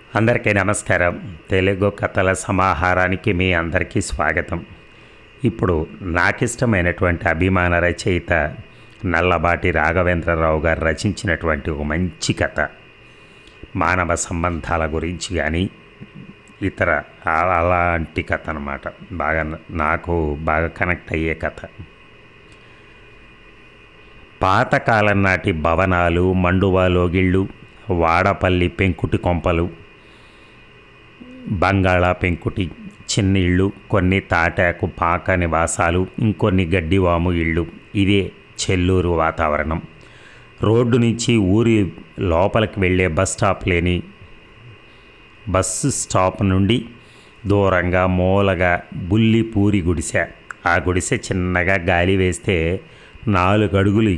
అందరికీ నమస్కారం. తెలుగు కథల సమాహారానికి మీ అందరికీ స్వాగతం. ఇప్పుడు నాకిష్టమైనటువంటి అభిమాన రచయిత నల్లబాటి రాఘవేంద్రరావు గారు రచించినటువంటి ఒక మంచి కథ, మానవ సంబంధాల గురించి కానీ ఇతర అలాంటి కథ అన్నమాట. నాకు బాగా కనెక్ట్ అయ్యే కథ. పాతకాలం నాటి భవనాలు, మండువా లోగిళ్ళు, వాడపల్లి పెంకుటి కొంపలు, బంగాళా పెంకుటి చిన్న ఇళ్ళు, కొన్ని తాటాకు పాక నివాసాలు, ఇంకొన్ని గడ్డివాము ఇళ్ళు. ఇదే చెల్లూరు వాతావరణం. రోడ్డు నుంచి ఊరి లోపలికి వెళ్ళే బస్ స్టాప్ లేని బస్సు స్టాప్ నుండి దూరంగా మూలగా బుల్లి పూరి గుడిసె. ఆ గుడిసె చిన్నగా గాలి వేస్తే 4 అడుగులు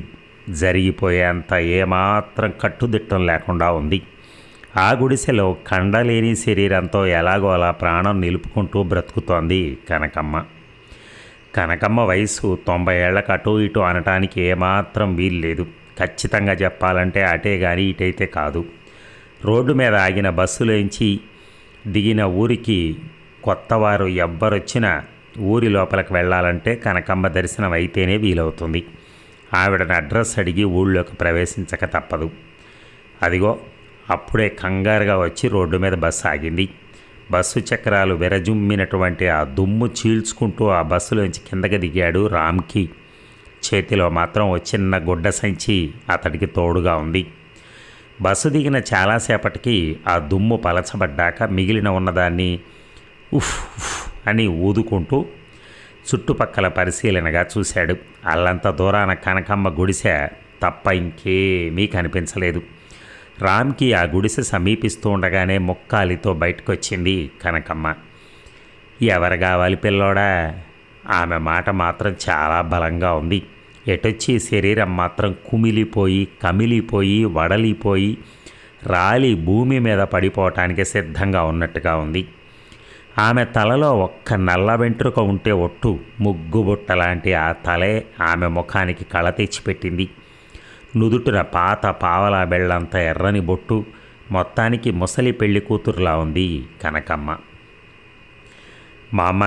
జరిగిపోయేంత ఏమాత్రం కట్టుదిట్టం లేకుండా ఉంది. ఆ గుడిసెలో కండలేని శరీరంతో ఎలాగో అలా ప్రాణం నిలుపుకుంటూ బ్రతుకుతోంది కనకమ్మ. కనకమ్మ వయసు 90 ఏళ్లకు అటు ఇటు అనటానికి ఏమాత్రం వీల్లేదు. ఖచ్చితంగా చెప్పాలంటే అటే కానీ ఇటైతే కాదు. రోడ్డు మీద ఆగిన బస్సులోంచి దిగిన ఊరికి కొత్తవారు ఎవ్వరొచ్చినా ఊరి లోపలికి వెళ్ళాలంటే కనకమ్మ దర్శనం అయితేనే వీలవుతుంది. ఆవిడని అడ్రస్ అడిగి ఊళ్ళోకి ప్రవేశించక తప్పదు. అదిగో అప్పుడే కంగారుగా వచ్చి రోడ్డు మీద బస్సు ఆగింది. బస్సు చక్రాలు విరజుమ్మినటువంటి ఆ దుమ్ము చీల్చుకుంటూ ఆ బస్సులోంచి కిందకి దిగాడు రామ్కి. చేతిలో మాత్రం ఓ చిన్న గుడ్డ సంచి అతడికి తోడుగా ఉంది. బస్సు దిగిన చాలాసేపటికి ఆ దుమ్ము పలచబడ్డాక మిగిలిన ఉన్నదాన్ని ఉఫ్ అని ఊదుకుంటూ చుట్టుపక్కల పరిశీలనగా చూశాడు. అల్లంత దూరాన కనకమ్మ గుడిసె తప్ప ఇంకేమీ కనిపించలేదు. రామ్కి ఆ గుడిసె సమీపిస్తూ ఉండగానే ముక్కాలితో బయటకొచ్చింది కనకమ్మ. ఎవరు కావాలి పిల్లోడా? ఆమె మాట మాత్రం చాలా బలంగా ఉంది. ఎటొచ్చి శరీరం మాత్రం కుమిలిపోయి కమిలిపోయి వడలిపోయి రాలి భూమి మీద పడిపోవటానికి సిద్ధంగా ఉన్నట్టుగా ఉంది. ఆమె తలలో ఒక్క నల్ల వెంట్రుక ఉంటే ఒట్టు ముగ్గుబుట్ట లాంటి ఆ తలే ఆమె ముఖానికి కళ తెచ్చిపెట్టింది. నుదుటిన పాత పావలా బెళ్ళంత ఎర్రని బొట్టు. మొత్తానికి ముసలి పెళ్లి కూతురులా ఉంది కనకమ్మ. మామ,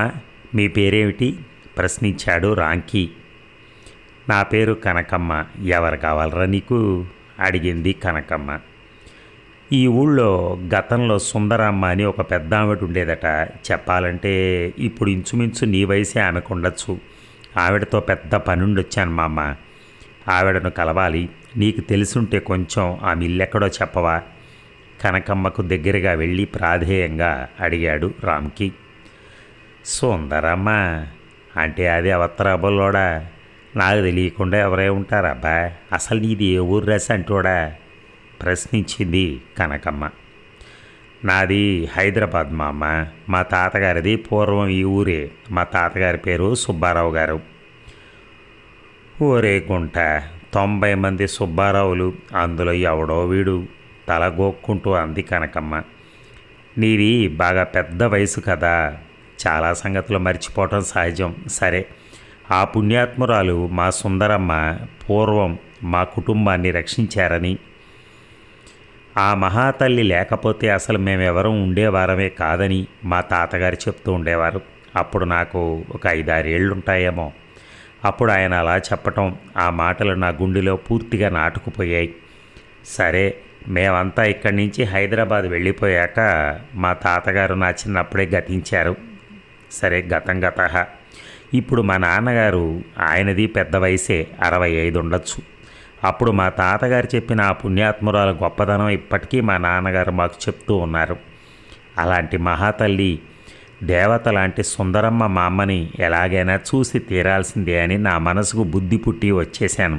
మీ పేరేమిటి? ప్రశ్నించాడు రాంకి. నా పేరు కనకమ్మ. ఎవరు కావాలరా నీకు? అడిగింది కనకమ్మ. ఈ ఊళ్ళో గతంలో సుందరమ్మ అని ఒక పెద్ద ఆవిడ ఉండేదట. చెప్పాలంటే ఇప్పుడు ఇంచుమించు నీ వయసే ఆమెకు ఉండొచ్చు. ఆవిడతో పెద్ద పనుండొచ్చాను మామ. ఆవిడను కలవాలి. నీకు తెలుసుంటే కొంచెం ఆమె ఇల్లెక్కడో చెప్పవా? కనకమ్మకు దగ్గరగా వెళ్ళి ప్రాధేయంగా అడిగాడు రామ్కి. సుందరమ్మ అంటే అది అవత్తరాబుల్లోడా? నాకు తెలియకుండా ఎవరే ఉంటారబ్బా? అసలు నీది ఏ ఊరు రసి అంటోడా? ప్రశ్నించింది కనకమ్మ. నాది హైదరాబాద్ మామ. మా తాతగారిది పూర్వం ఈ ఊరే. మా తాతగారి పేరు సుబ్బారావు గారు. ఓరే గుంట, 90 మంది సుబ్బారావులు, అందులో ఎవడో వీడు తల గోక్కుంటూ అంది కనకమ్మ. నీది బాగా పెద్ద వయసు కదా, చాలా సంగతులు మర్చిపోవటం సహజం. సరే, ఆ పుణ్యాత్మురాలు మా సుందరమ్మ పూర్వం మా కుటుంబాన్ని రక్షించారని, ఆ మహాతల్లి లేకపోతే అసలు మేమెవరం ఉండేవారమే కాదని మా తాతగారు చెప్తూ ఉండేవారు. అప్పుడు నాకు ఒక 5-6 ఏళ్ళుంటాయేమో. అప్పుడు ఆయన అలా చెప్పటం, ఆ మాటలు నా గుండెలో పూర్తిగా నాటుకుపోయాయి. సరే, మేమంతా ఇక్కడి నుంచి హైదరాబాద్ వెళ్ళిపోయాక మా తాతగారు నా చిన్నప్పుడే గతించారు. సరే, గతం గతః. ఇప్పుడు మా నాన్నగారు, ఆయనది పెద్ద వయసే, 65 ఉండొచ్చు. అప్పుడు మా తాతగారు చెప్పిన ఆ పుణ్యాత్మురాల గొప్పదనం ఇప్పటికీ మా నాన్నగారు మాకు చెప్తూ ఉన్నారు. అలాంటి మహాతల్లి, దేవత లాంటి సుందరమ్మ మా అమ్మని ఎలాగైనా చూసి తీరాల్సిందే అని నా మనసుకు బుద్ధి పుట్టి వచ్చేశాను.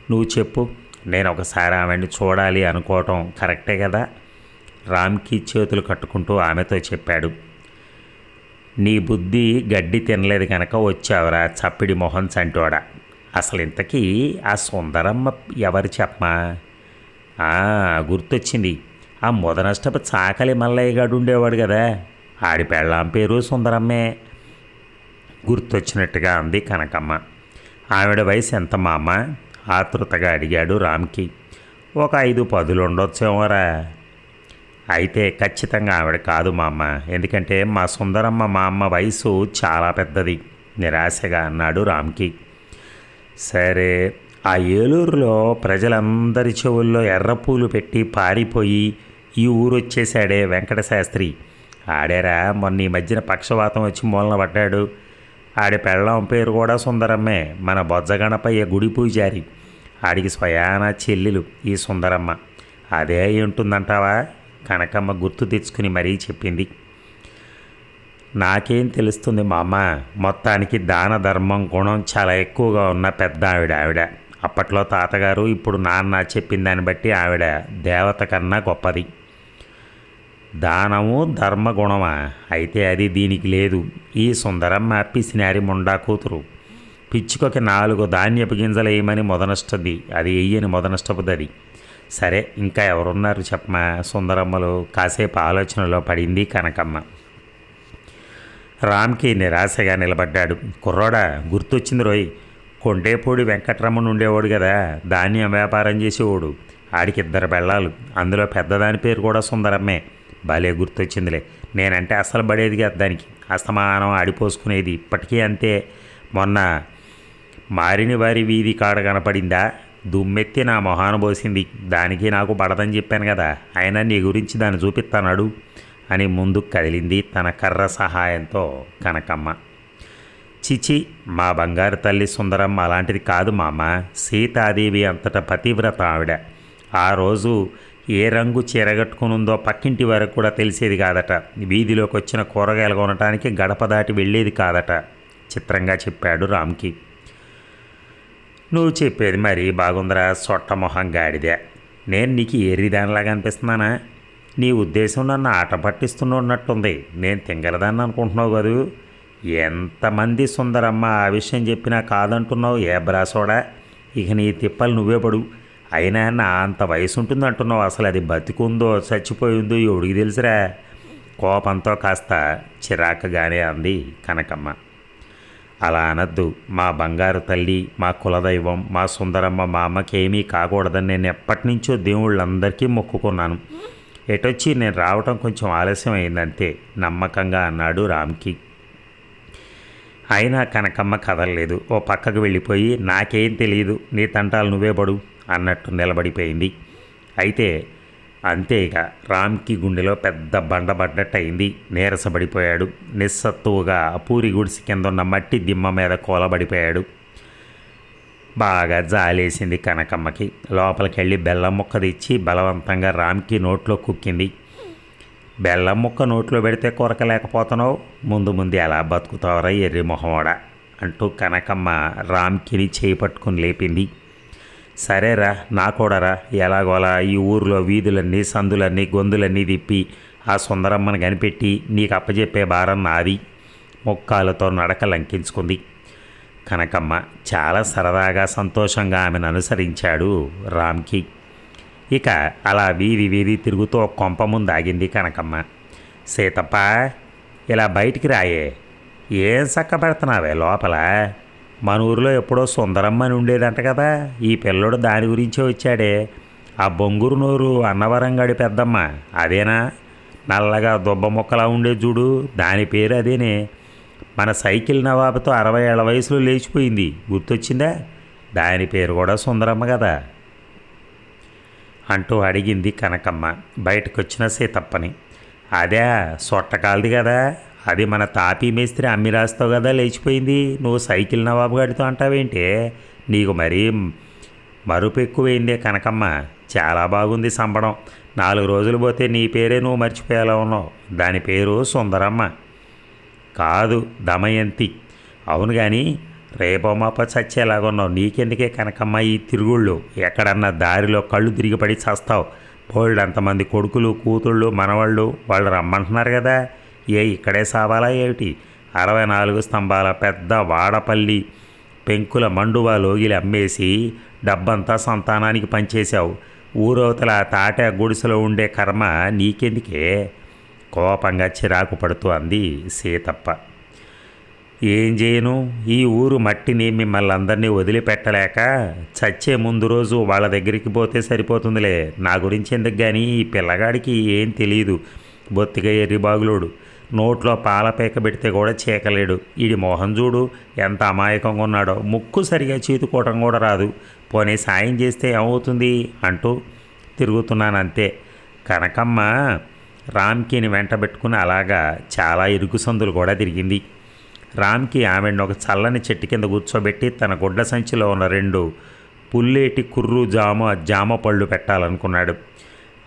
నువ్వు చెప్పు, నేను ఒకసారి ఆమెను చూడాలి అనుకోవటం కరెక్టే కదా? రామ్కి చేతులు కట్టుకుంటూ ఆమెతో చెప్పాడు. నీ బుద్ధి గడ్డి తినలేదు కనుక వచ్చావురా చప్పిడి మొహం చంటోడా. అసలు ఇంతకీ ఆ సుందరమ్మ ఎవరు చెప్పమా? గుర్తొచ్చింది. ఆ మొదనష్టపు చాకలి మల్లయ్య గాడు ఉండేవాడు కదా, ఆడి పెళ్ళాం పేరు సుందరమ్మే. గుర్తొచ్చినట్టుగా అంది కనకమ్మ. ఆవిడ వయసు ఎంత మామ? ఆతృతగా అడిగాడు రామ్కి. ఒక 5-10 ఉండొచ్చేమోరా. అయితే ఖచ్చితంగా ఆవిడ కాదు మా అమ్మ. ఎందుకంటే మా సుందరమ్మ మా అమ్మ వయసు చాలా పెద్దది నిరాశగా అన్నాడు రామ్కి. సరే, ఆ ఏలూరులో ప్రజలందరి చెవుల్లో ఎర్రపూలు పెట్టి పారిపోయి ఈ ఊరు వచ్చేసాడే వెంకటశాస్త్రి, ఆడేరా మొన్న ఈ మధ్యన పక్షవాతం వచ్చి మూలన పడ్డాడు. ఆడి పెళ్ళం పేరు కూడా సుందరమ్మే, మన బొజ్జగణపయ్య గుడి పూజారి. ఆడికి స్వయాన చెల్లెలు ఈ సుందరమ్మ. అదే అయి ఉంటుందంటావా? కనకమ్మ గుర్తు తెచ్చుకుని మరీ చెప్పింది. నాకేం తెలుస్తుంది మా అమ్మ. మొత్తానికి దాన ధర్మం గుణం చాలా ఎక్కువగా ఉన్న పెద్ద ఆవిడ. అప్పట్లో తాతగారు, ఇప్పుడు నాన్న చెప్పిన దాన్ని బట్టి ఆవిడ దేవత కన్నా గొప్పది. దానము ధర్మగుణమా? అయితే అది దీనికి లేదు. ఈ సుందరమ్మ పిసినారి ముండా కూతురు. పిచ్చుకొకి 4 ధాన్యపు గింజలు వేయమని మొదనష్టది, అది వెయ్యని మొదనష్టపుది. సరే, ఇంకా ఎవరున్నారు చెప్పమా? సుందరమ్మలు కాసేపు ఆలోచనలో పడింది కనకమ్మ. రామ్కి నిరాశగా నిలబడ్డాడు. కుర్రోడా, గుర్తొచ్చింది రోయ్, కొండేపూడి వెంకటరమణ ఉండేవాడు కదా, ధాన్యం వ్యాపారం చేసేవాడు. ఆడికి 2 పెళ్ళాలు, అందులో పెద్దదాని పేరు కూడా సుందరమ్మే. భలే గుర్తొచ్చిందిలే. నేనంటే అసలు పడేది కాదు దానికి, అస్తమానం ఆడిపోసుకునేది. ఇప్పటికీ అంతే. మొన్న మారిన వారి వీధి కాడ కనపడిందా, దుమ్మెత్తి నా మొహాన పోసింది. దానికి నాకు పడదని చెప్పాను కదా, అయినా నీ గురించి దాన్ని చూపిస్తానాడు అని ముందుకు కదిలింది తన కర్ర సహాయంతో కనకమ్మ. చిచి, మా బంగారు తల్లి సుందరమ్మ అలాంటిది కాదు మామ. సీతాదేవి అంతటా పతివ్రత ఆవిడ. ఆ రోజు ఏ రంగు చీరగట్టుకునుందో పక్కింటి వరకు కూడా తెలిసేది కాదట. వీధిలోకి వచ్చిన కూరగాయలు కొనటానికి గడప దాటి వెళ్ళేది కాదట. చిత్రంగా చెప్పాడు రామ్కి. నువ్వు చెప్పేది మరీ బాగుందిరా సొట్ట మొహం గాడిదే. నేను నీకు ఎర్రిదానిలాగా అనిపిస్తున్నానా? నీ ఉద్దేశం నన్ను ఆట పట్టిస్తున్నట్టుంది. నేను తింగరదాన్ని అనుకుంటున్నావు కదూ. ఎంతమంది సుందరమ్మ ఆ విషయం చెప్పినా కాదంటున్నావు ఏ బ్రాసోడా. ఇక నీ తిప్పలు నువ్వే పడు. అయినా నా అంత వయసు ఉంటుంది అంటున్నావు. అసలు అది బతికుందో చచ్చిపోయిందో ఎవడికి తెలుసురా? కోపంతో కాస్త చిరాకుగానే అంది కనకమ్మ. అలా అనద్దు. మా బంగారు తల్లి, మా కులదైవం, మా సుందరమ్మ మా అమ్మకేమీ కాకూడదని నేను ఎప్పటి నుంచో దేవుళ్ళందరికీ మొక్కుకున్నాను. ఎటొచ్చి నేను రావటం కొంచెం ఆలస్యం అయిందంతే నమ్మకంగా అన్నాడు రామ్కి. అయినా కనకమ్మ కదలలేదు. ఓ పక్కకు వెళ్ళిపోయి నాకేం తెలియదు, నీ తంటాలు నువ్వే పడు అన్నట్టు నిలబడిపోయింది. అయితే అంతే, ఇక రామ్కి గుండెలో పెద్ద బండబడ్డట్టు అయింది. నీరసపడిపోయాడు. నిస్సత్తువుగా పూరి గుడిసి కింద ఉన్న మట్టి దిమ్మ మీద కూలబడిపోయాడు. బాగా జాలేసింది కనకమ్మకి. లోపలికి వెళ్ళి బెల్లం ముక్క తెచ్చి బలవంతంగా రామ్కి నోట్లో కుక్కింది. బెల్లం ముక్క నోట్లో పెడితే కొరకలేకపోతున్నావు, ముందు ఎలా బతుకుతావరా ఎర్రి మొహమోడా అంటూ కనకమ్మ రామ్కిని చేయి పట్టుకుని లేపింది. సరేరా, నా కూడారా, ఎలాగోలా ఈ ఊరిలో వీధులన్నీ సందులన్నీ గొంతులన్నీ తిప్పి ఆ సుందరమ్మని కనిపెట్టి నీకు అప్పచెప్పే భారం నాది. ముక్కాలతో నడక లంకించుకుంది కనకమ్మ. చాలా సరదాగా సంతోషంగా ఆమెను అనుసరించాడు రామ్కి. ఇక అలా వీధి తిరుగుతూ కొంప ముందు ఆగింది కనకమ్మ. సీతప్ప, ఇలా బయటికి రాయే. ఏం చక్క పెడుతున్నావే లోపల? మన ఊరిలో ఎప్పుడో సుందరమ్మని ఉండేదంట కదా, ఈ పిల్లడు దాని గురించే వచ్చాడే. ఆ బొంగురు నోరు అన్నవరంగాడి పెద్దమ్మ అదేనా? నల్లగా దుబ్బ మొక్కలా ఉండే చూడు, దాని పేరు అదేనే. మన సైకిల్ నవాబుతో 60 ఏళ్ల వయసులో లేచిపోయింది, గుర్తొచ్చిందా? దాని పేరు కూడా సుందరమ్మ కదా అంటూ అడిగింది కనకమ్మ బయటకు వచ్చిన సీతప్పని. అదే సొట్టకాలది కదా, అది మన తాపీ మేస్త్రి అమ్మిరాస్తో కదా లేచిపోయింది. నువ్వు సైకిల్ నవాబు గడితో అంటావేంటే? నీకు మరీ మరుపు ఎక్కువైందే కనకమ్మ. చాలా బాగుంది సంబడం. 4 రోజులు పోతే నీ పేరే నువ్వు మర్చిపోయేలా ఉన్నావు. దాని పేరు సుందరమ్మ కాదు, దమయంతి. అవును కానీ రేపో మాపో చచ్చేలాగున్నావు. నీకెందుకే కనకమ్మ ఈ తిరుగుళ్ళు? ఎక్కడన్నా దారిలో కళ్ళు తిరిగిపడి చస్తావు. పోల్డంతమంది కొడుకులు కూతుళ్ళు మనవాళ్ళు వాళ్ళు రమ్మంటున్నారు కదా, ఇక్కడే సావాలా ఏమిటి? 64 స్తంభాల పెద్ద వాడపల్లి పెంకుల మండువా లోగిలి అమ్మేసి డబ్బంతా సంతానానికి పంచేశావు. ఊరవతల తాట గుడిసెలో ఉండే కర్మ నీకెందుకే? కోపంగా చిరాకు పడుతూ అంది సీతప్ప. ఏం చేయను, ఈ ఊరు మట్టిని మిమ్మల్ని అందరినీ వదిలిపెట్టలేక చచ్చే ముందు రోజు వాళ్ళ దగ్గరికి పోతే సరిపోతుందిలే. నా గురించి ఎందుకు కానీ ఈ పిల్లగాడికి ఏం తెలియదు. బొత్తిగా ఎర్రిబాగులోడు, నోట్లో పాల పేక పెడితే కూడా చీకలేడు. ఈడి మోహన్ చూడు ఎంత అమాయకంగా ఉన్నాడో, ముక్కు సరిగా చీతుకోవటం కూడా రాదు. పోనీ సాయం చేస్తే ఏమవుతుంది అంటూ తిరుగుతున్నాను అంతే. కనకమ్మ రామ్కీని వెంట పెట్టుకుని అలాగా చాలా ఇరుకు సందులు కూడా తిరిగింది. రామ్కి ఆమెను ఒక చల్లని చెట్టు కింద కూర్చోబెట్టి తన గుడ్డ సంచిలో ఉన్న 2 పుల్లేటి కుర్రు జామ పళ్ళు పెట్టాలనుకున్నాడు.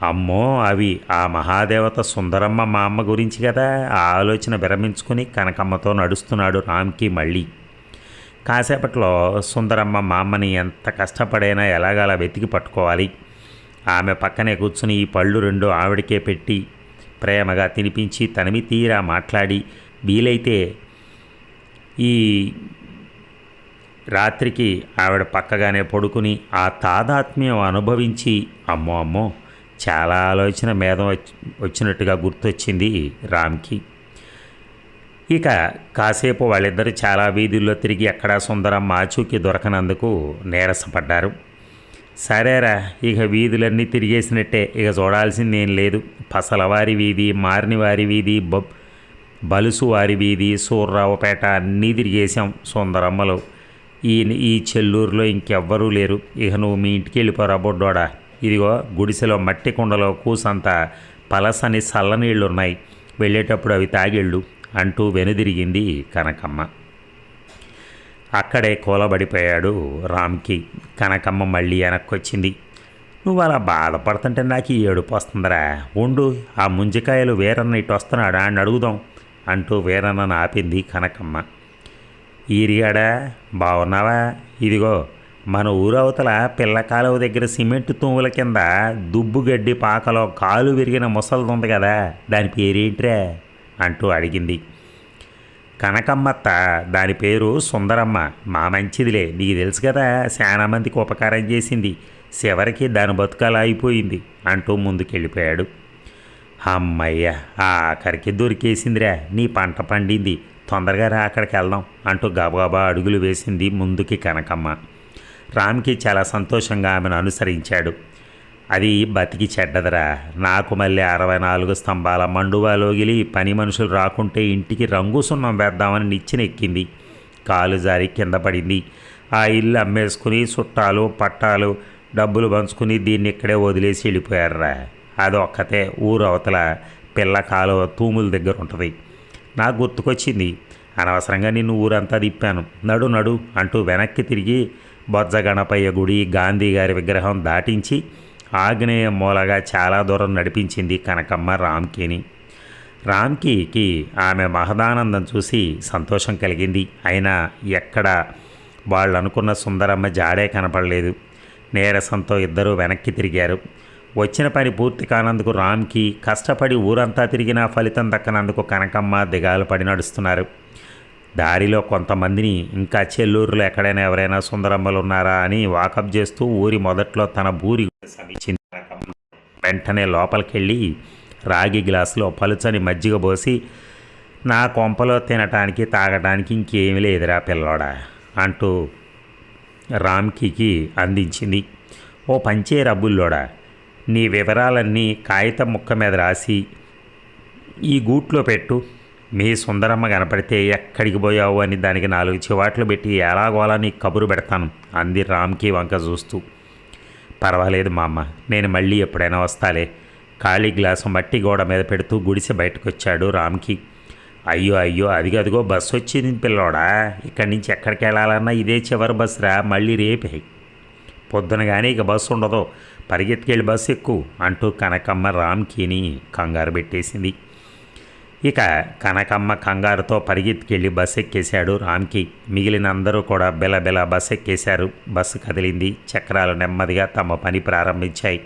అమ్మో, అవి ఆ మహాదేవత సుందరమ్మ మా అమ్మ గురించి కదా. ఆ ఆలోచన విరమించుకుని కనకమ్మతో నడుస్తున్నాడు రామ్కి. మళ్ళీ కాసేపట్లో సుందరమ్మ మా అమ్మని ఎంత కష్టపడైనా ఎలాగలా వెతికి పట్టుకోవాలి. ఆమె పక్కనే కూర్చుని ఈ పళ్ళు 2 ఆవిడకే పెట్టి ప్రేమగా తినిపించి తనివి తీరా మాట్లాడి వీలైతే ఈ రాత్రికి ఆవిడ పక్కగానే పడుకుని ఆ తాదాత్మ్యం అనుభవించి అమ్మో అమ్మో చాలా ఆలోచన మేధం వచ్చినట్టుగా గుర్తొచ్చింది రామ్కి. ఇక కాసేపు వాళ్ళిద్దరూ చాలా వీధుల్లో తిరిగి ఎక్కడా సుందరమ్మ ఆచూకీ దొరకనందుకు నీరసపడ్డారు. సరేరా, ఇక వీధులన్నీ తిరిగేసినట్టే, ఇక చూడాల్సింది ఏం లేదు. పసలవారి వీధి, మారినివారి వీధి, బలుసు వారి వీధి, సూర్రావుపేట అన్నీ తిరిగేశాం సుందరమ్మలో. ఈ చెల్లూరులో ఇంకెవ్వరూ లేరు. ఇక నువ్వు మీ ఇంటికి వెళ్ళిపోరా బొడ్డోడా. ఇదిగో గుడిసెలో మట్టి కుండలో కూసంత పలసని చల్లనీళ్ళున్నాయి, వెళ్ళేటప్పుడు అవి తాగిళ్ళు అంటూ వెనుదిరిగింది కనకమ్మ. అక్కడే కూలబడిపోయాడు రామ్కి. కనకమ్మ మళ్ళీ వెనక్కొచ్చింది. నువ్వు అలా బాధపడుతుంటే నాకు ఈ ఏడుపు వస్తుందిరా. ఉండు, ఆ ముంజికాయలు వీరన్న ఇటు వస్తున్నాడా అని అడుగుదాం అంటూ వీరన్నను ఆపింది కనకమ్మ. ఈరిగాడా, బాగున్నావా? ఇదిగో మన ఊరవతల పిల్ల కాలువ దగ్గర సిమెంట్ తూముల కింద దుబ్బుగడ్డి పాకలో కాలు విరిగిన ముసలిది ఉంది కదా, దాని పేరేంట్రా అంటూ అడిగింది. కనకమ్మత్త, దాని పేరు సుందరమ్మ. మా మంచిదిలే, నీకు తెలుసు కదా, చాలా మందికి ఉపకారం చేసింది. చివరికి దాని బతుకాలు అయిపోయింది అంటూ ముందుకెళ్ళిపోయాడు. అమ్మయ్య, ఆఖరికి దొరికేసిందిరా, నీ పంట పండింది, తొందరగా రా అక్కడికి వెళ్దాం అంటూ గబగబా అడుగులు వేసింది ముందుకి కనకమ్మ. రామ్కి చాలా సంతోషంగా ఆమెను అనుసరించాడు. అది బతికి చెడ్డదరా, నాకు మళ్ళీ 64 స్తంభాల మండువాలోగిలి పని మనుషులు రాకుంటే ఇంటికి రంగు సున్నం వేద్దామని నిచ్చెనెక్కింది. కాలు జారి కింద పడింది. ఆ ఇల్లు అమ్మేసుకుని చుట్టాలు పట్టాలు డబ్బులు పంచుకుని దీన్ని ఇక్కడే వదిలేసి వెళ్ళిపోయారా. అదొక్కతే ఊరు అవతల పిల్ల కాలువ తూముల దగ్గర ఉంటుంది. నాకు గుర్తుకొచ్చింది, అనవసరంగా నిన్ను ఊరంతా తిప్పాను, నడు నడు అంటూ వెనక్కి తిరిగి బొజ్జ గణపయ్య గుడి, గాంధీ గారి విగ్రహం దాటించి ఆగ్నేయ మూలగా చాలా దూరం నడిపించింది కనకమ్మ రామ్కీని. రామ్కీకి ఆమె మహదానందం చూసి సంతోషం కలిగింది. అయినా ఎక్కడ వాళ్ళు అనుకున్న సుందరమ్మ జాడే కనపడలేదు. నీరసంతో ఇద్దరూ వెనక్కి తిరిగారు. వచ్చిన పని పూర్తి కానందుకు రామ్కి, కష్టపడి ఊరంతా తిరిగినా ఫలితం దక్కనందుకు కనకమ్మ దిగాలు పడి నడుస్తున్నారు. దారిలో కొంతమందిని ఇంకా చెల్లూరులో ఎక్కడైనా ఎవరైనా సుందరమ్మలు ఉన్నారా అని వాకప్ చేస్తూ ఊరి మొదట్లో తన బూరి సమీక్షించి వెంటనే లోపలికెళ్ళి రాగి గ్లాసులో పలుచని మజ్జిగ పోసి, నా కొంపలో తినటానికి తాగటానికి ఇంకేమీ లేదురా పిల్లోడా అంటూ రామ్కి అందించింది. ఓ పంచే రబ్బుల్లోడా, నీ వివరాలన్నీ కాగితం ముక్క మీద రాసి ఈ గూట్లో పెట్టు. మీ సుందరమ్మ కనపడితే ఎక్కడికి పోయావు అని దానికి 4 చివాట్లు పెట్టి ఎలాగోలా నీకు కబురు పెడతాను అంది రామ్కి వంక చూస్తూ. పర్వాలేదు మా అమ్మ, నేను మళ్ళీ ఎప్పుడైనా వస్తాలే. ఖాళీ గ్లాసు మట్టి గోడ మీద పెడుతూ గుడిసె బయటకు వచ్చాడు రామ్కి. అయ్యో అయ్యో, అదిగో బస్సు వచ్చింది పిల్లోడా, ఇక్కడి నుంచి ఎక్కడికి వెళ్ళాలన్నా ఇదే చివరి బస్సురా, మళ్ళీ రేపే పొద్దున కానీ ఇక బస్సు ఉండదు, పరిగెత్తుకెళ్ళి బస్సు ఎక్కువ అంటూ కనకమ్మ రామ్కీని కంగారు పెట్టేసింది. ఇక కనకమ్మ కంగారుతో పరిగెత్తుకెళ్ళి బస్సు ఎక్కేశాడు రామ్కి. మిగిలిన అందరూ కూడా బెలబెల బస్సు ఎక్కేశారు. బస్సు కదిలింది. చక్రాలు నెమ్మదిగా తమ పని ప్రారంభించాయి.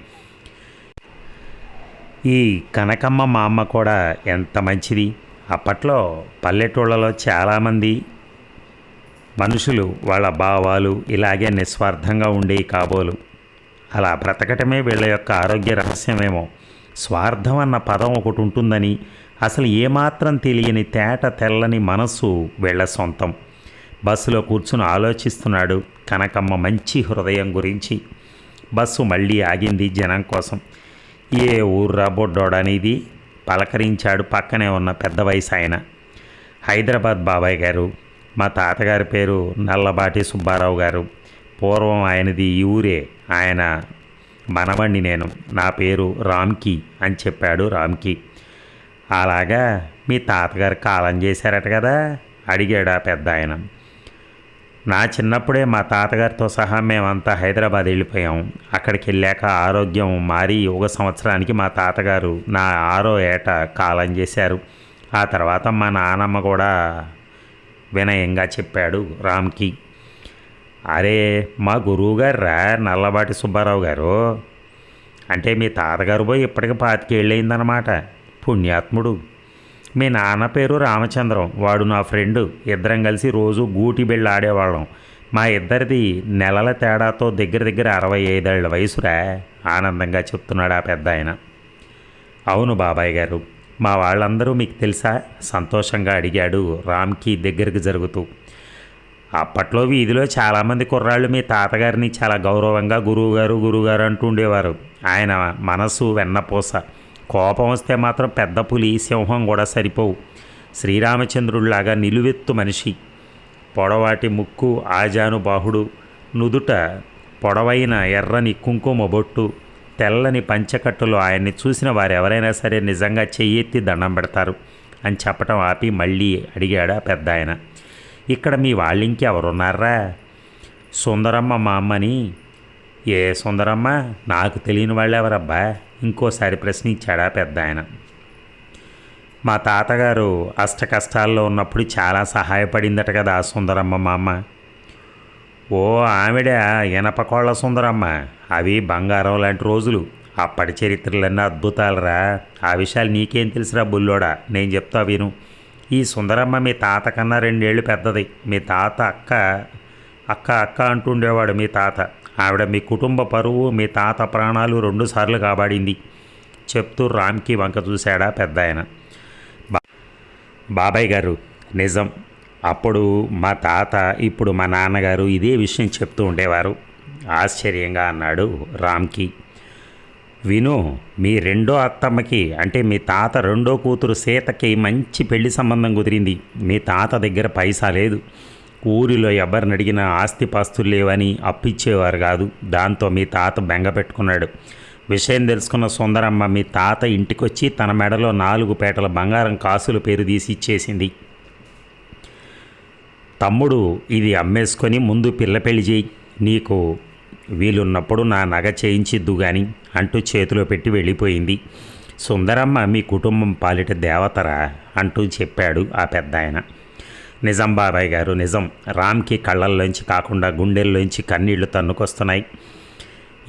ఈ కనకమ్మ మా అమ్మ కూడా ఎంత మంచిది. అప్పట్లో పల్లెటూళ్ళలో చాలామంది మనుషులు వాళ్ళ భావాలు ఇలాగే నిస్వార్థంగా ఉండేవి కాబోలు. అలా బ్రతకటమే వీళ్ళ యొక్క ఆరోగ్య రహస్యమేమో. స్వార్థం అన్న పదం ఒకటి ఉంటుందని, అసలు ఏమాత్రం తెలియని తేట తెల్లని మనస్సు వీళ్ళ సొంతం. బస్సులో కూర్చుని ఆలోచిస్తున్నాడు కనకమ్మ మంచి హృదయం గురించి. బస్సు మళ్ళీ ఆగింది జనం కోసం. ఏ ఊర్రా బొడ్డోడనేది పలకరించాడు పక్కనే ఉన్న పెద్ద వయసు ఆయన. హైదరాబాద్ బాబాయ్ గారు. మా తాతగారి పేరు నల్లబాటి సుబ్బారావు గారు. పూర్వం ఆయనది ఈ ఊరే. ఆయన మనవణ్ణి నేను. నా పేరు రామ్కి అని చెప్పాడు రామ్కి. అలాగా మీ తాతగారు కాలం చేశారట కదా అడిగాడు ఆ పెద్ద ఆయన. నా చిన్నప్పుడే మా తాతగారితో సహా మేమంతా హైదరాబాద్ వెళ్ళిపోయాం. అక్కడికి వెళ్ళాక ఆరోగ్యం మారి ఒక సంవత్సరానికి మా తాతగారు నా 6వ ఏట కాలం చేశారు. ఆ తర్వాత మా నానమ్మ కూడా వినయంగా చెప్పాడు రామ్కి. అరే మా గురువుగారు రా నల్లబాటి సుబ్బారావు గారు. అంటే మీ తాతగారు పోయి ఇప్పటికి 25 ఏళ్ళయిందనమాట. పుణ్యాత్ముడు. మీ నాన్న పేరు రామచంద్రం. వాడు నా ఫ్రెండు. ఇద్దరం కలిసి రోజు గూటి బిళ్ళ ఆడేవాళ్ళం. మా ఇద్దరిది నెలల తేడాతో దగ్గర దగ్గర 65 ఏళ్ల వయసురా ఆనందంగా చెప్తున్నాడు ఆ పెద్ద ఆయన. అవును బాబాయ్ గారు. మా వాళ్ళందరూ మీకు తెలుసా సంతోషంగా అడిగాడు రామ్కి దగ్గరికి జరుగుతూ. అప్పట్లో వీధిలో చాలామంది కుర్రాళ్ళు మీ తాతగారిని చాలా గౌరవంగా గురువుగారు గురువుగారు అంటూ ఉండేవారు. ఆయన మనసు వెన్నపూస. కోపం వస్తే మాత్రం పెద్ద పులి సింహం కూడా సరిపోవు. శ్రీరామచంద్రుడిలాగా నిలువెత్తు మనిషి. పొడవాటి ముక్కు, ఆజాను బాహుడు, నుదుట పొడవైన ఎర్రని కుంకుమ బొట్టు, తెల్లని పంచకట్టులో ఆయన్ని చూసిన వారు ఎవరైనా సరే నిజంగా చెయ్యెత్తి దండం పెడతారు అని చెప్పటం ఆపి మళ్ళీ అడిగాడు ఆ పెద్ద ఆయన. ఇక్కడ మీ వాళ్ళు ఇంకెవరున్నారా? సుందరమ్మ మా అమ్మని. ఏ సుందరమ్మ? నాకు తెలియని వాళ్ళు ఎవరబ్బా? ఇంకోసారి ప్రశ్నించాడా పెద్ద ఆయన. మా తాతగారు అష్ట కష్టాల్లో ఉన్నప్పుడు చాలా సహాయపడిందట కదా ఆ సుందరమ్మ మా అమ్మ. ఓ ఆవిడ ఇనపకోళ్ళ సుందరమ్మ. అవి బంగారం లాంటి రోజులు. అప్పటి చరిత్రలన్నీ అద్భుతాలరా. ఆ విషయాలు నీకేం తెలుసురా బుల్లోడా? నేను చెప్తా విను. ఈ సుందరమ్మ మీ తాత కన్నా 2 ఏళ్ళు పెద్దది. మీ తాత అక్క అక్క అక్క అంటుండేవాడు మీ తాత. ఆవిడ మీ కుటుంబ పరువు, మీ తాత ప్రాణాలు 2 సార్లు కాపాడింది చెప్తూ రామ్కి వంక చూశాడా పెద్ద ఆయన. బాబాయ్ గారు నిజం. అప్పుడు మా తాత, ఇప్పుడు మా నాన్నగారు ఇదే విషయం చెప్తూ ఉండేవారు ఆశ్చర్యంగా అన్నాడు రామ్కి. విను, మీ రెండో అత్తమ్మకి అంటే మీ తాత రెండో కూతురు సీతకి మంచి పెళ్లి సంబంధం కుదిరింది. మీ తాత దగ్గర పైసా లేదు. ఊరిలో ఎవరిని అడిగినా ఆస్తిపాస్తులు లేవని అప్పిచ్చేవారు కాదు. దాంతో మీ తాత బెంగ పెట్టుకున్నాడు. విషయం తెలుసుకున్న సుందరమ్మ మీ తాత ఇంటికొచ్చి తన మెడలో 4 పేటల బంగారం కాసులు పేరు తీసి ఇచ్చేసింది. తమ్ముడు ఇది అమ్మేసుకొని ముందు పిల్ల పెళ్లి చేయి, నీకు వీలున్నప్పుడు నా నగ చేయించిద్దు గాని అంటూ చేతిలో పెట్టి వెళ్ళిపోయింది. సుందరమ్మ మీ కుటుంబం పాలిట దేవతరా అంటూ చెప్పాడు ఆ పెద్ద ఆయన. నిజం బాబాయ్ గారు నిజం. రామ్కి కళ్ళల్లోంచి కాకుండా గుండెల్లోంచి కన్నీళ్లు తన్నుకొస్తున్నాయి.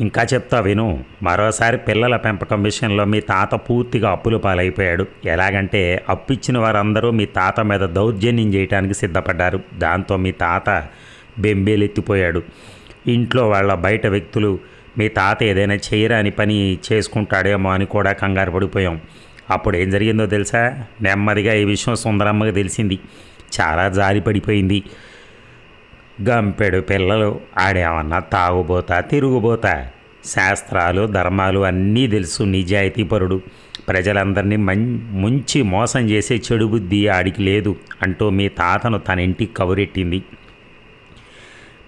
ఇంకా చెప్తా విను. మరోసారి పిల్లల పెంపకం విషయంలో మీ తాత పూర్తిగా అప్పుల పాలైపోయాడు. ఎలాగంటే అప్పిచ్చిన వారందరూ మీ తాత మీద దౌర్జన్యం చేయడానికి సిద్ధపడ్డారు. దాంతో మీ తాత బెంబేలెత్తిపోయాడు. ఇంట్లో వాళ్ళ బయట వ్యక్తులు మీ తాత ఏదైనా చేయరాని పని చేసుకుంటాడేమో అని కూడా కంగారు పడిపోయాం. అప్పుడు ఏం జరిగిందో తెలుసా? నెమ్మదిగా ఈ విషయం సుందరమ్మకి తెలిసింది. చాలా జారి పడిపోయింది. గంపెడు పిల్లలు, ఆడేమన్నా తాగుబోతా తిరుగుబోతా, శాస్త్రాలు ధర్మాలు అన్నీ తెలుసు, నిజాయితీపరుడు, ప్రజలందరినీ ముంచి మోసం చేసే చెడు బుద్ధి ఆడికి లేదు అంటూ మీ తాతను తన ఇంటికి కబురెట్టింది.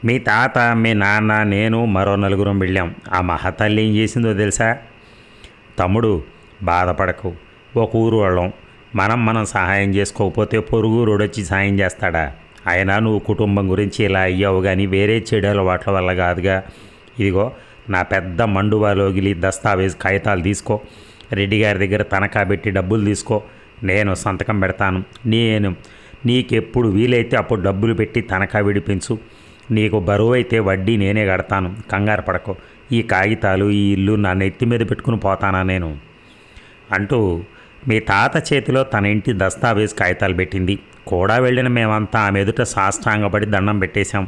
మీ తాత, మీ నాన్న, నేను మరో 4 వెళ్ళాం. ఆ మహతల్లి ఏం చేసిందో తెలుసా? తమ్ముడు బాధపడకు, ఒక ఊరు వాళ్ళం, మనం సహాయం చేసుకోకపోతే పొరుగురోడు వచ్చి సాయం చేస్తాడా? అయినా నువ్వు కుటుంబం గురించి ఇలా అయ్యావు కానీ వేరే చెడు అలవాట్ల వల్ల కాదుగా. ఇదిగో నా పెద్ద మండువాలోగిలి దస్తావేజ్ కాగితాలు తీసుకో, రెడ్డి గారి దగ్గర తనఖా పెట్టి డబ్బులు తీసుకో, నేను సంతకం పెడతాను. నీకెప్పుడు వీలైతే అప్పుడు డబ్బులు పెట్టి తనఖా విడిపించు. నీకు బరువు అయితే వడ్డీ నేనే కడతాను. కంగారు పడకు. ఈ కాగితాలు, ఈ ఇల్లు నా నెత్తి మీద పెట్టుకుని పోతానా నేను అంటూ మీ తాత చేతిలో తన ఇంటి దస్తావేజ్ కాగితాలు పెట్టింది. కూడా వెళ్ళిన మేమంతా ఆమె ఎదుట సాష్టాంగపడి దండం పెట్టేశాం.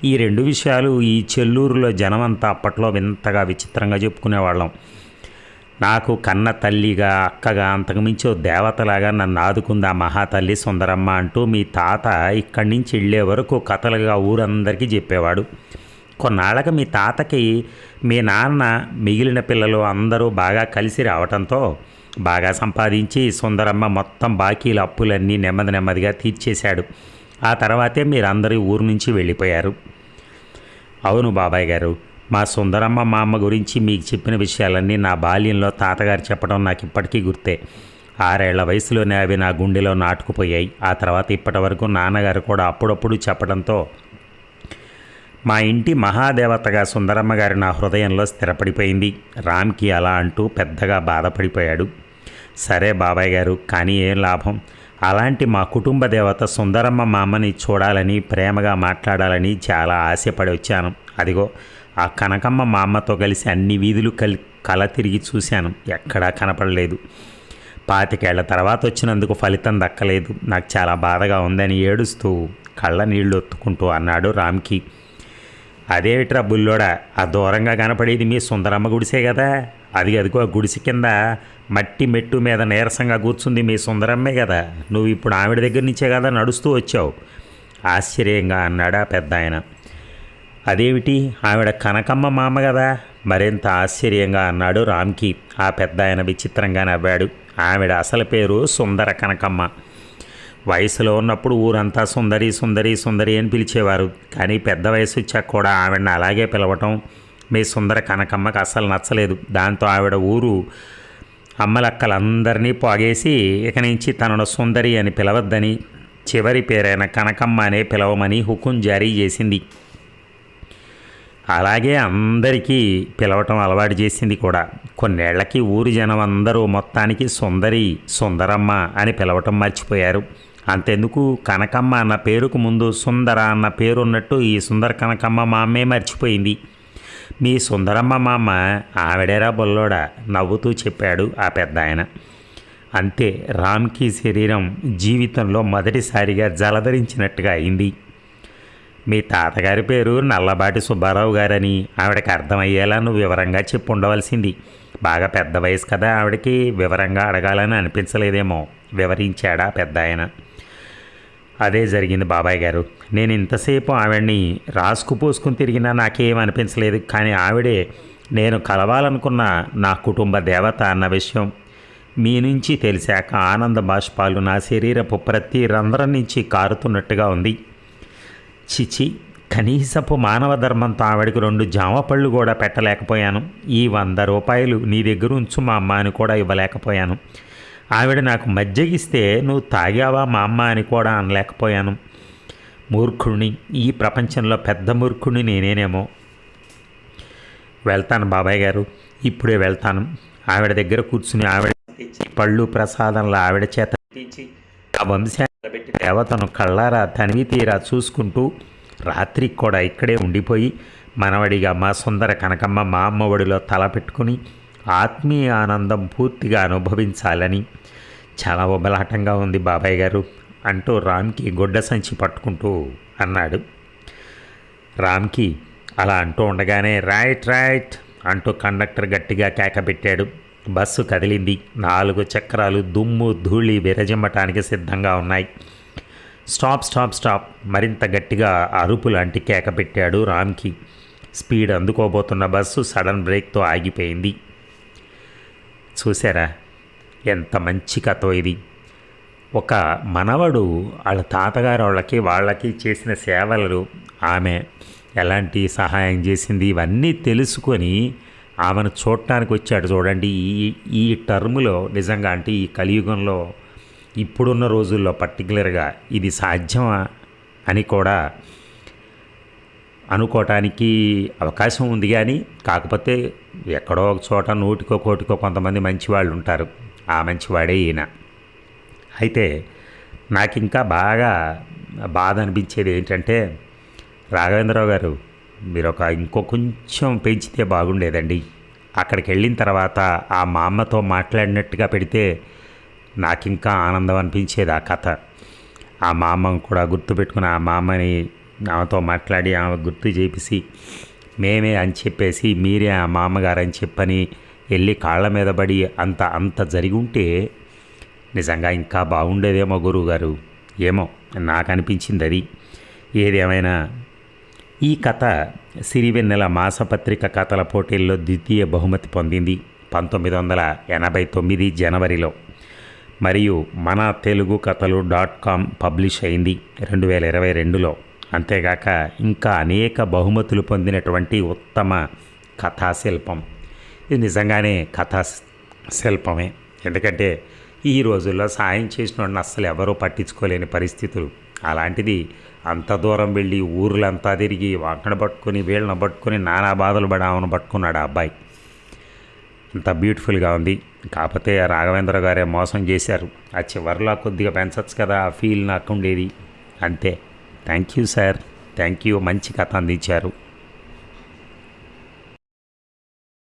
ఈ 2 విషయాలు ఈ చెల్లూరులో జనమంతా అప్పట్లో వింతగా విచిత్రంగా చెప్పుకునేవాళ్ళం. నాకు కన్న తల్లిగా అక్కగా అంతకుమించి ఓ దేవతలాగా నన్ను ఆదుకుంది ఆ మహాతల్లి సుందరమ్మ అంటూ మీ తాత ఇక్కడి నుంచి వెళ్ళే వరకు కథలుగా ఊరందరికీ చెప్పేవాడు. కొన్నాళ్ళకి మీ తాతకి మీ నాన్న మిగిలిన పిల్లలు అందరూ బాగా కలిసి రావటంతో బాగా సంపాదించి సుందరమ్మ మొత్తం బాకీల అప్పులన్నీ నెమ్మది నెమ్మదిగా తీర్చేశాడు. ఆ తర్వాతే మీరందరూ ఊరు నుంచి వెళ్ళిపోయారు. అవును బాబాయ్ గారు, మా సుందరమ్మ మా అమ్మ గురించి మీకు చెప్పిన విషయాలన్నీ నా బాల్యంలో తాతగారు చెప్పడం నాకు ఇప్పటికీ గుర్తే. 6 ఏళ్ల వయసులోనే అవి నా గుండెలో నాటుకుపోయాయి. ఆ తర్వాత ఇప్పటి వరకు నాన్నగారు కూడా అప్పుడప్పుడు చెప్పడంతో మా ఇంటి మహాదేవతగా సుందరమ్మ గారి నా హృదయంలో స్థిరపడిపోయింది. రామ్కి అలా అంటూ పెద్దగా బాధపడిపోయాడు. సరే బాబాయ్ గారు, కానీ ఏం లాభం? అలాంటి మా కుటుంబ దేవత సుందరమ్మ మా అమ్మని చూడాలని, ప్రేమగా మాట్లాడాలని చాలా ఆశపడి వచ్చాను. అదిగో ఆ కనకమ్మ మా అమ్మతో కలిసి అన్ని వీధులు కల తిరిగి చూశాను. ఎక్కడా కనపడలేదు. 25 ఏళ్ల తర్వాత వచ్చినందుకు ఫలితం దక్కలేదు. నాకు చాలా బాధగా ఉందని ఏడుస్తూ కళ్ళ నీళ్లు ఒత్తుకుంటూ అన్నాడు రామ్కి. అదేమిట్రా బుల్లోడా, ఆ దూరంగా కనపడేది మీ సుందరమ్మ గుడిసే కదా? అదిగో గుడిసె కింద మట్టి మెట్టు మీద నీరసంగా కూర్చుంది మీ సుందరమ్మే కదా. నువ్వు ఇప్పుడు ఆవిడ దగ్గర నుంచే కదా నడుస్తూ వచ్చావు ఆశ్చర్యంగా అన్నాడు ఆ పెద్ద ఆయన. అదేమిటి, ఆవిడ కనకమ్మ మామ కదా? మరింత ఆశ్చర్యంగా అన్నాడు రామ్కి. ఆ పెద్ద ఆయన విచిత్రంగా నవ్వాడు. ఆవిడ అసలు పేరు సుందర కనకమ్మ. వయసులో ఉన్నప్పుడు ఊరంతా సుందరి సుందరి సుందరి అని పిలిచేవారు. కానీ పెద్ద వయసు వచ్చాక కూడా ఆవిడని అలాగే పిలవటం మీ సుందర కనకమ్మకి అస్సలు నచ్చలేదు. దాంతో ఆవిడ ఊరు అమ్మలక్కలందరినీ పోగేసి ఇక నుంచి తనను సుందరి అని పిలవద్దని, చివరి పేరైన కనకమ్మ అనే పిలవమని హుకుం జారీ చేసింది. అలాగే అందరికీ పిలవటం అలవాటు చేసింది కూడా. కొన్నేళ్లకి ఊరి జనం అందరూ మొత్తానికి సుందరి సుందరమ్మ అని పిలవటం మర్చిపోయారు. అంతెందుకు, కనకమ్మ అన్న పేరుకు ముందు సుందర అన్న పేరున్నట్టు ఈ సుందర కనకమ్మ మా అమ్మే మర్చిపోయింది. మీ సుందరమ్మ మా అమ్మ ఆవిడేరా బొల్లోడా నవ్వుతూ చెప్పాడు ఆ పెద్ద ఆయన. అంతే, రామ్కి శరీరం జీవితంలో మొదటిసారిగా జలధరించినట్టుగా అయింది. మీ తాతగారి పేరు నల్లబాటి సుబ్బారావు గారని ఆవిడకి అర్థమయ్యేలా నువ్వు వివరంగా చెప్పు ఉండవలసింది. బాగా పెద్ద వయసు కదా, ఆవిడకి వివరంగా అడగాలని అనిపించలేదేమో, వివరించాడా పెద్ద ఆయన. అదే జరిగింది బాబాయ్ గారు. నేను ఇంతసేపు ఆవిడ్ని రాసుకుపోసుకుని తిరిగినా నాకేం అనిపించలేదు. కానీ ఆవిడే నేను కలవాలనుకున్న నా కుటుంబ దేవత అన్న విషయం మీ నుంచి తెలిసాక ఆనంద బాష్పాలు నా శరీరపు ప్రతి రంధ్రం నుంచి కారుతున్నట్టుగా ఉంది. చిచి, కనీసపు మానవ ధర్మంతో ఆవిడకి 2 జామ పళ్ళు కూడా పెట్టలేకపోయాను. ఈ 100 రూపాయలు నీ దగ్గర ఉంచు మా అమ్మ అని కూడా ఇవ్వలేకపోయాను. ఆవిడ నాకు మజ్జిగిస్తే నువ్వు తాగావా మా అమ్మ అని కూడా అనలేకపోయాను. మూర్ఖుడిని, ఈ ప్రపంచంలో పెద్ద మూర్ఖుడిని నేనేనేమో. వెళ్తాను బాబాయ్ గారు, ఇప్పుడే వెళ్తాను. ఆవిడ దగ్గర కూర్చుని ఆవిడ పళ్ళు ప్రసాదంలో ఆవిడ చేత ఆ వంశాన్ని పెట్టి దేవతను కళ్ళారా తనివి తీరా చూసుకుంటూ రాత్రికి కూడా ఇక్కడే ఉండిపోయి మనవడిగా మా సుందర కనకమ్మ మా అమ్మ ఒడిలో తల పెట్టుకుని ఆత్మీయ ఆనందం పూర్తిగా అనుభవించాలని చాలా ఉబలాటంగా ఉంది బాబాయ్ గారు అంటూ రామ్కి గుడ్డ సంచి పట్టుకుంటూ అన్నాడు. రామ్కి అలా అంటూ ఉండగానే రైట్ రైట్ అంటూ కండక్టర్ గట్టిగా కేక పెట్టాడు. బస్సు కదిలింది. 4 చక్రాలు దుమ్ము ధూళి విరజిమ్మటానికి సిద్ధంగా ఉన్నాయి. స్టాప్ స్టాప్ స్టాప్ మరింత గట్టిగా అరుపు లాంటి కేక పెట్టాడు రామ్కి. స్పీడ్ అందుకోబోతున్న బస్సు సడన్ బ్రేక్తో ఆగిపోయింది. చూసారా ఎంత మంచి కథో ఇది. ఒక మనవడు వాళ్ళ తాతగారు వాళ్ళకి చేసిన సేవలు, ఆమె ఎలాంటి సహాయం చేసింది, ఇవన్నీ తెలుసుకొని ఆమెను చూడటానికి వచ్చాడు. చూడండి, ఈ టర్ములో నిజంగా అంటే ఈ కలియుగంలో ఇప్పుడున్న రోజుల్లో పర్టికులర్గా ఇది సాధ్యమా అని కూడా అనుకోవటానికి అవకాశం ఉంది. కానీ కాకపోతే ఎక్కడో ఒక చోట 100కో 1 కొంతమంది మంచివాళ్ళు ఉంటారు. ఆ మంచివాడే ఈయన. అయితే నాకు ఇంకా బాగా బాధ అనిపించేది ఏంటంటే, రాఘవేంద్రరావు గారు మీరు ఇంకో కొంచెం పెంచితే బాగుండేదండి. అక్కడికి వెళ్ళిన తర్వాత ఆ మా అమ్మతో మాట్లాడినట్టుగా పెడితే నాకు ఇంకా ఆనందం అనిపించేది ఆ కథ. ఆ మా అమ్మను కూడా గుర్తుపెట్టుకుని ఆ మా అమ్మని ఆమెతో మాట్లాడి ఆమె గుర్తు చేసి మేమే అని చెప్పేసి మీరే ఆ మా అమ్మగారు అని చెప్పని వెళ్ళి కాళ్ళ మీద పడి అంత జరిగి ఉంటే నిజంగా ఇంకా బాగుండేదేమో గురువుగారు. ఏమో నాకు అనిపించింది అది. ఏదేమైనా ఈ కథ సిరివెన్నెల మాసపత్రిక కథల పోటీల్లో ద్వితీయ బహుమతి పొందింది 1989 జనవరిలో. మరియు మన తెలుగు కథలు .com పబ్లిష్ అయింది 2022లో. అంతేగాక ఇంకా అనేక బహుమతులు పొందినటువంటి ఉత్తమ కథాశిల్పం. ఇది నిజంగానే కథాశిల్పమే. ఎందుకంటే ఈ రోజుల్లో సాయం చేసిన వాడిని అస్సలు ఎవరూ పట్టించుకోలేని పరిస్థితులు. అలాంటిది అంత దూరం వెళ్ళి ఊర్లంతా తిరిగి వాటిని పట్టుకొని వీళ్ళని పట్టుకొని నానా బాధలు పడి ఆమెను పట్టుకున్నాడు ఆ అబ్బాయి. అంత బ్యూటిఫుల్గా ఉంది. కాకపోతే రాఘవేంద్ర గారే మోసం చేశారు. ఆ చివరిలో కొద్దిగా పెంచచ్చు కదా, ఆ ఫీల్ నాకు ఉండేది. అంతే. Thank you sir, thank you. మంచి కథ అందించారు.